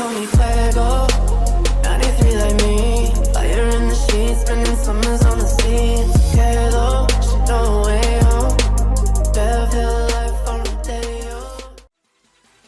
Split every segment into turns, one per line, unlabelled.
call me fuego. 93 like me, fire in the sheets, spending summers on the sea. It's okay though, she know way home. Better life on the day.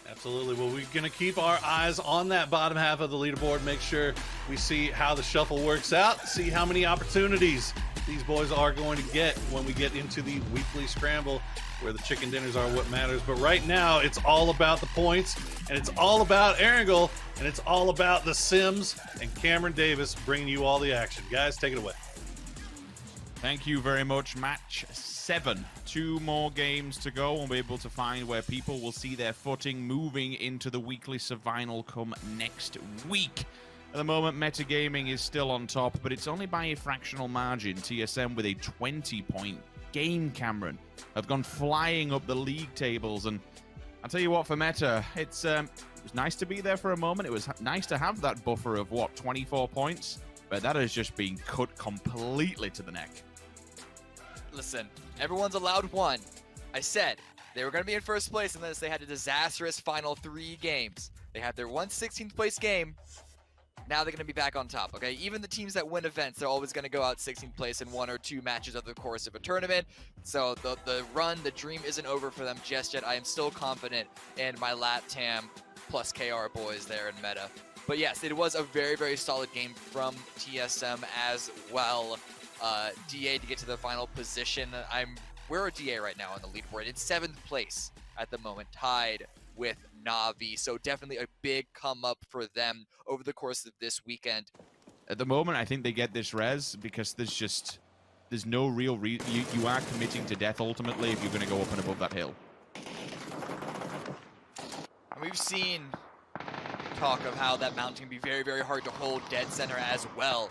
Absolutely. Well, we're going to keep our eyes on that bottom half of the leaderboard, make sure we see how the shuffle works out, see how many opportunities these boys are going to get when we get into the weekly scramble, where the chicken dinners are what matters. But right now, it's all about the points, and it's all about Erangel, and it's all about the Sims and Cameron Davis bringing you all the action. Guys, take it away.
Thank you very much. Match 7. 2 more games to go. We'll be able to find where people will see their footing moving into the weekly survival come next week. At the moment, Metagaming is still on top, but it's only by a fractional margin. TSM with a 20-point game, Cameron, have gone flying up the league tables. And I'll tell you what, for Meta, it was nice to be there for a moment. It was nice to have that buffer of, 24 points? But that has just been cut completely to the neck.
Listen, everyone's allowed one. I said they were going to be in first place unless they had a disastrous final 3 games. They had their 16th place game. Now they're going to be back on top, okay? Even the teams that win events, they're always going to go out 16th place in 1 or 2 matches over the course of a tournament. So the run, the dream isn't over for them just yet. I am still confident in my LATAM plus KR boys there in Meta. But yes, it was a very, very solid game from TSM as well. DA to get to the final position. We're a DA right now on the leaderboard. It's 7th place at the moment, tied with Na'Vi. So definitely a big come up for them over the course of this weekend.
At the moment, I think they get this res because there's no real you are committing to death ultimately if you're going to go up and above that hill.
And we've seen talk of how that mountain can be very, very hard to hold dead center as well.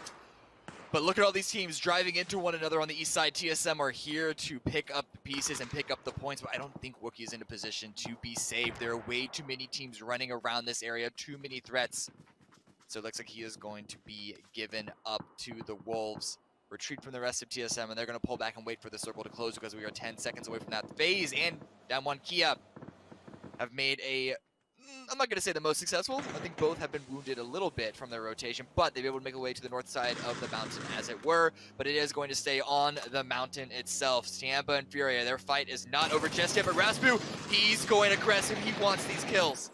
But look at all these teams driving into one another on the east side. TSM are here to pick up the pieces and pick up the points, but I don't think Wookie is in a position to be saved. There are way too many teams running around this area, too many threats. So it looks like he is going to be given up to the Wolves. Retreat from the rest of TSM, and they're going to pull back and wait for the circle to close because we are 10 seconds away from that phase. And Damwon Kia have made a... I'm not going to say the most successful. I think both have been wounded a little bit from their rotation, but they've been able to make a way to the north side of the mountain, as it were. But it is going to stay on the mountain itself. Stampa and Furia, their fight is not over just yet, but Raspu, he's going aggressive. He wants these kills.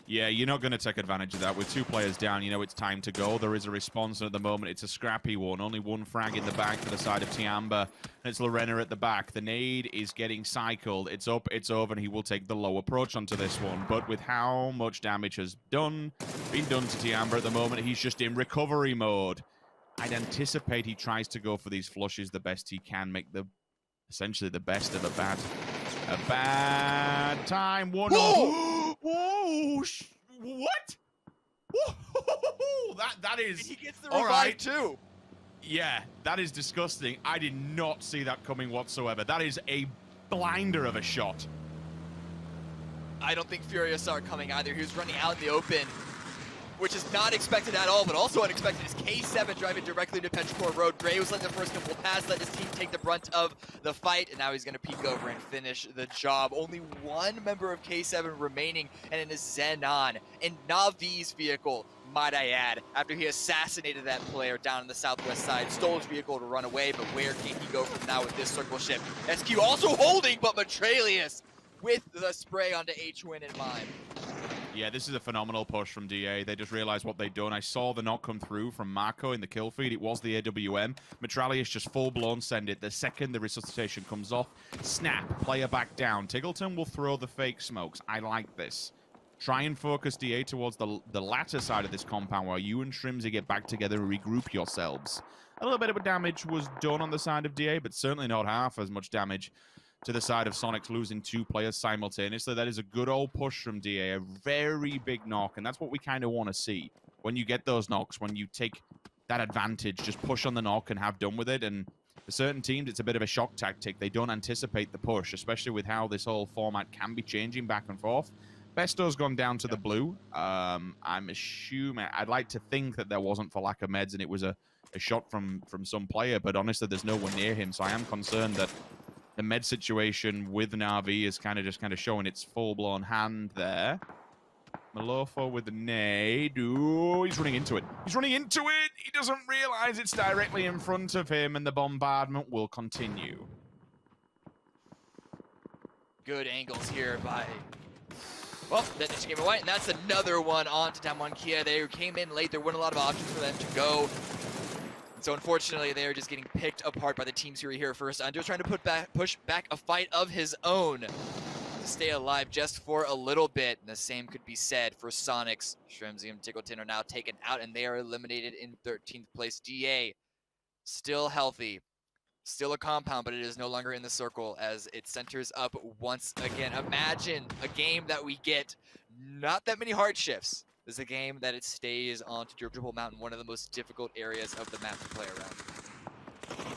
Yeah, you're not going to take advantage of that. With 2 players down, you know it's time to go. There is a response, and at the moment it's a scrappy one. Only 1 frag in the back for the side of Tiamba, and it's Lorena at the back. The nade is getting cycled. It's up, it's over, and he will take the low approach onto this one. But with how much damage has been done to Tiamba at the moment, he's just in recovery mode. I'd anticipate he tries to go for these flushes the best he can, make essentially the best of a bad time. One. Whoa! What? Whoa! That is.
He gets the
all
revive
right.
too.
Yeah, that is disgusting. I did not see that coming whatsoever. That is a blinder of a shot.
I don't think Furia saw it coming either. He was running out in the open, which is not expected at all, but also unexpected is K7 driving directly to Petrichor Road. Gray was letting the first couple pass, let his team take the brunt of the fight, and now he's going to peek over and finish the job. Only 1 member of K7 remaining, and it is Zenon in Navi's vehicle, might I add, after he assassinated that player down on the southwest side, stole his vehicle to run away, but where can he go from now with this circle ship? SQ also holding, but Matralius with the spray onto H-Win in mind.
Yeah, this is a phenomenal push from DA. They just realized what they'd done. I saw the knock come through from Marco in the kill feed. It was the AWM. Matralius just full-blown send it. The second the resuscitation comes off, snap, player back down. Tiggleton will throw the fake smokes. I like this. Try and focus DA towards the latter side of this compound while you and Shrimsy get back together and regroup yourselves. A little bit of damage was done on the side of DA, but certainly not half as much damage to the side of Soniqs, losing 2 players simultaneously. That is a good old push from DA, a very big knock, and that's what we kind of want to see. When you get those knocks, when you take that advantage, just push on the knock and have done with it. And for certain teams, it's a bit of a shock tactic. They don't anticipate the push, especially with how this whole format can be changing back and forth. Besto's gone down to the blue. I'm assuming, I'd like to think that there wasn't for lack of meds and it was a shot from some player, but honestly, there's no one near him, so I am concerned that the med situation with Na'Vi is kind of showing its full-blown hand there. Malofo with the nade. Ooh, he's running into it. He's running into it. He doesn't realize it's directly in front of him, and the bombardment will continue.
Good angles here by... Well, that just came away, and that's another one on to Damwon Kia. They came in late. There weren't a lot of options for them to go. And so unfortunately, they are just getting picked apart by the teams who are here first. Undo's trying to push back a fight of his own to stay alive just for a little bit. And the same could be said for Soniqs. Shrimzy and Tickleton are now taken out, and they are eliminated in 13th place. DA still healthy. Still a compound, but it is no longer in the circle as it centers up once again. Imagine a game that we get not that many hard shifts. This is a game that it stays on to Triple Mountain, one of the most difficult areas of the map to play around.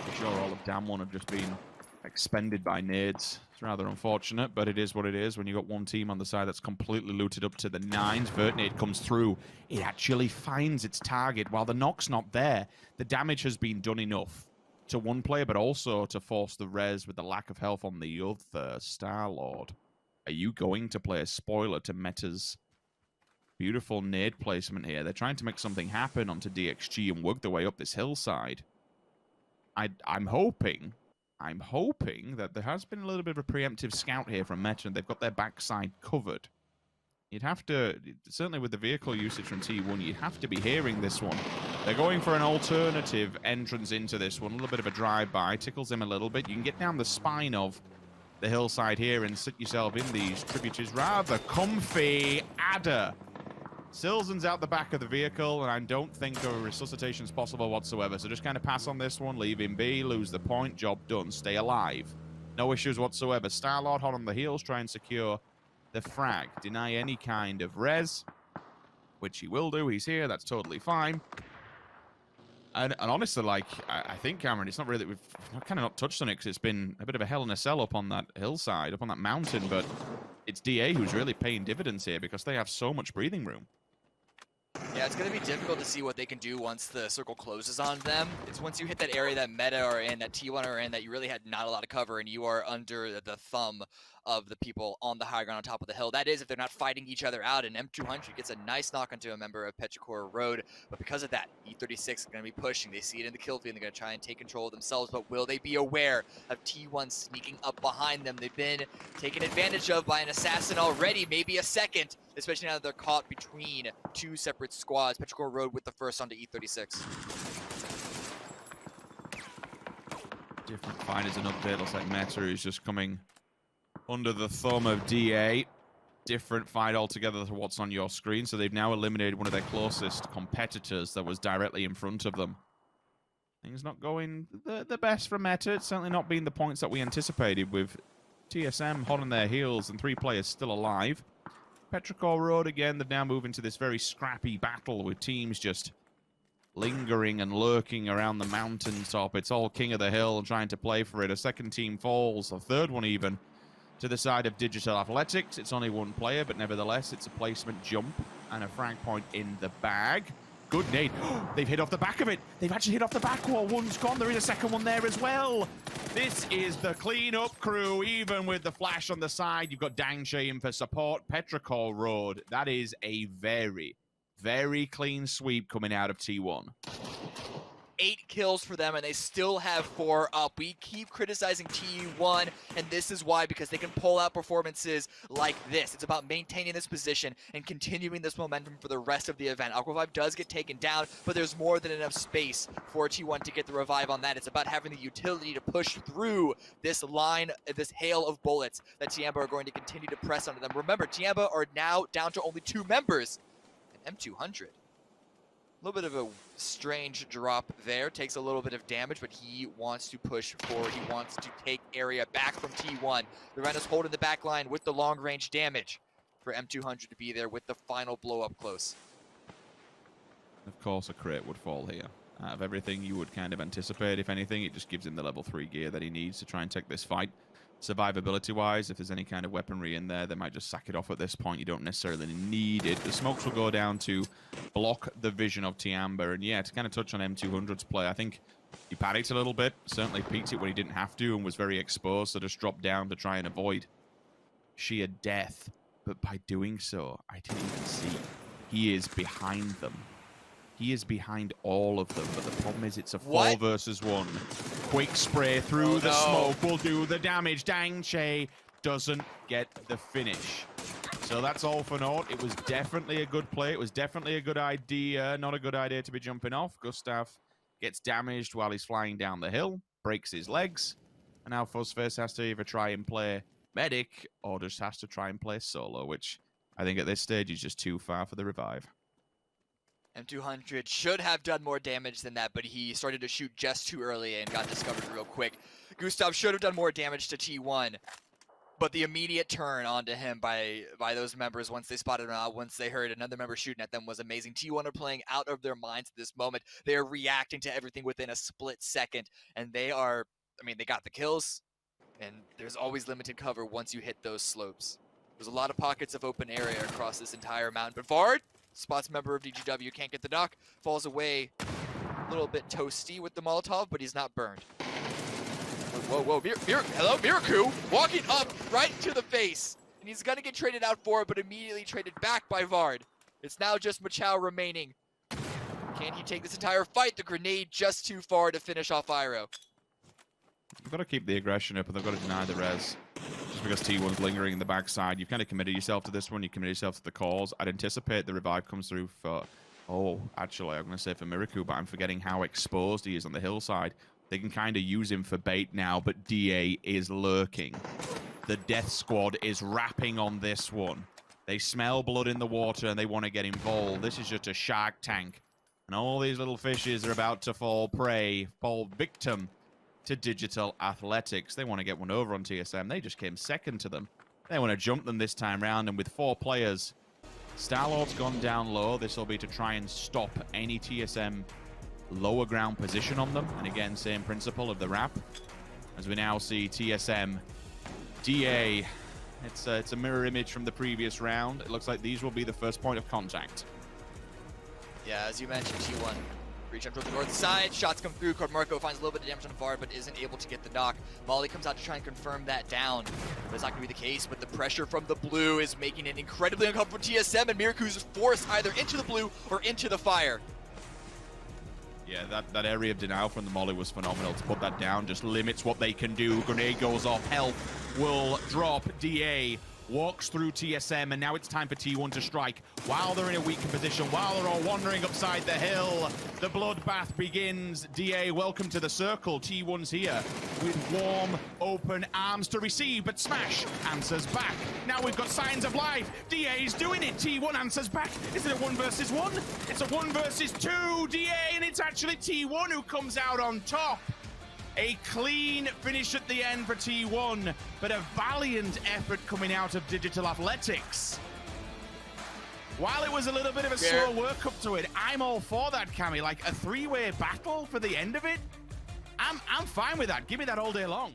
I'm sure all of Damwon have just been expended by nades. It's rather unfortunate, but it is what it is when you got one team on the side that's completely looted up to the nines. Vert nade comes through. It actually finds its target. While the knock's not there, the damage has been done enough to one player, but also to force the res with the lack of health on the other. Star-Lord, are you going to play a spoiler to Meta's beautiful nade placement here? They're trying to make something happen onto DXG and work their way up this hillside. I'm hoping that there has been a little bit of a preemptive scout here from Meta, and they've got their backside covered. You'd have to, certainly with the vehicle usage from T1, you'd have to be hearing this one. They're going for an alternative entrance into this one. A little bit of a drive-by. Tickles him a little bit. You can get down the spine of the hillside here and sit yourself in these tributaries. Rather comfy. Adder. Silzen's out the back of the vehicle, and I don't think a resuscitation's possible whatsoever. So just kind of pass on this one, leave him be, lose the point, job done. Stay alive. No issues whatsoever. Star-Lord hot on the heels, try and secure the frag. Deny any kind of res, which he will do. He's here. That's totally fine. And honestly, like, I think, Cameron, it's not really that we've kind of not touched on it because it's been a bit of a hell in a cell up on that hillside, up on that mountain, but it's DA who's really paying dividends here because they have so much breathing room.
Yeah, it's going to be difficult to see what they can do once the circle closes on them. It's once you hit that area that Meta are in, that T1 are in, that you really had not a lot of cover, and you are under the thumb of the people on the high ground on top of the hill. That is, if they're not fighting each other out, and M200 gets a nice knock onto a member of Petrichor Road. But because of that, E36 is going to be pushing. They see it in the kill feed, and they're going to try and take control of themselves. But will they be aware of T1 sneaking up behind them? They've been taken advantage of by an assassin already, maybe a second, especially now that they're caught between two separate squads. Petrichor Road with the first onto E36.
Different fight as an update. Looks like Meta is just coming under the thumb of DA. Different fight altogether to what's on your screen. So they've now eliminated one of their closest competitors that was directly in front of them. Things not going the best for Meta. It's certainly not been the points that we anticipated, with TSM hot on their heels and 3 players still alive. Petrichor Road again, they're now moving to this very scrappy battle with teams just lingering and lurking around the mountaintop. It's all king of the hill and trying to play for it. A second team falls, a third one even, to the side of Digital Athletics. It's only one player, but nevertheless, it's a placement jump and a frag point in the bag. Good nade. They've hit off the back of it. They've actually hit off the back wall. One's gone. There is a second one there as well. This is the clean-up crew, even with the flash on the side. You've got Dangshe in for support. Petrichor Road. That is a very, very clean sweep coming out of T1.
8 kills for them, and they still have 4 up. We keep criticizing T1, and this is why, because they can pull out performances like this. It's about maintaining this position and continuing this momentum for the rest of the event. Aqua 5 does get taken down, but there's more than enough space for T1 to get the revive on that. It's about having the utility to push through this line, this hail of bullets that Tiamba are going to continue to press onto them. Remember, Tiamba are now down to only 2 members in M200. A little bit of a strange drop there. Takes a little bit of damage, but he wants to push forward. He wants to take area back from T1. The Rena's holding the back line with the long-range damage for M200 to be there with the final blow-up close.
Of course, a crit would fall here. Out of everything you would kind of anticipate, if anything, it just gives him the level 3 gear that he needs to try and take this fight. Survivability-wise, if there's any kind of weaponry in there, they might just sack it off at this point. You don't necessarily need it. The smokes will go down to block the vision of Tiamba. And yeah, to kind of touch on M200's play, I think he panicked a little bit. Certainly peaked it when he didn't have to and was very exposed, so just dropped down to try and avoid sheer death But by doing so, I didn't even see. He is behind them. He is behind all of them, but the problem is it's a 4 versus 1. Quick spray through the smoke will do the damage. Dang Che doesn't get the finish. So that's all for naught. It was definitely a good play. It was definitely a good idea. Not a good idea to be jumping off. Gustav gets damaged while he's flying down the hill, breaks his legs, and now Fuzzface has to either try and play medic or just has to try and play solo, which I think at this stage is just too far for the revive.
M200 should have done more damage than that, but he started to shoot just too early and got discovered real quick. Gustav should have done more damage to T1, but the immediate turn onto him by those members once they spotted him out, once they heard another member shooting at them was amazing. T1 are playing out of their minds at this moment. They are reacting to everything within a split second, and they are, I mean, they got the kills, and there's always limited cover once you hit those slopes. There's a lot of pockets of open area across this entire mountain, but Vard spots member of DGW, can't get the knock, falls away a little bit toasty with the Molotov, but he's not burned. Whoa, hello, Miraku, walking up right to the face, and he's gonna get traded out for it, but immediately traded back by Vard. It's now just Machau remaining. Can he take this entire fight? The grenade just too far to finish off Iro.
They've got to keep the aggression up, and they've got to deny the res. Just because T1's lingering in the backside, you've kind of committed yourself to this one. You committed yourself to the cause. I'd anticipate the revive comes through for, actually, I'm going to say for Miraku, but I'm forgetting how exposed he is on the hillside. They can kind of use him for bait now, but DA is lurking. The death squad is rapping on this one. They smell blood in the water, and they want to get involved. This is just a shark tank. And all these little fishes are about to fall victim to Digital Athletics. They want to get one over on TSM. They just came second to them. They want to jump them this time round, and with 4 players, Star-Lord's gone down low. This will be to try and stop any TSM lower ground position on them. And again, same principle of the wrap. As we now see TSM, DA, it's a mirror image from the previous round. It looks like these will be the first point of contact.
Yeah, as you mentioned, T1 reach up to the north side, shots come through, Marco finds a little bit of damage on Vard, but isn't able to get the knock. Molly comes out to try and confirm that down, but it's not going to be the case, but the pressure from the blue is making it incredibly uncomfortable for TSM, and Miraku's forced either into the blue or into the fire.
Yeah, that area of denial from the Molly was phenomenal. To put that down just limits what they can do. Grenade goes off, health will drop. DA walks through TSM, and now it's time for T1 to strike. While they're in a weakened position, while they're all wandering upside the hill, the bloodbath begins. DA, welcome to the circle. T1's here with warm, open arms to receive, but Smash answers back. Now we've got signs of life. DA's doing it. T1 answers back. Is it a 1 versus 1? It's a 1 versus 2. DA, and it's actually T1 who comes out on top. A clean finish at the end for T1, but a valiant effort coming out of Digital Athletics. While it was a little bit of a slow work up to it, I'm all for that, Cammy. Like a 3-way battle for the end of it. I'm fine with that. Give me that all day long.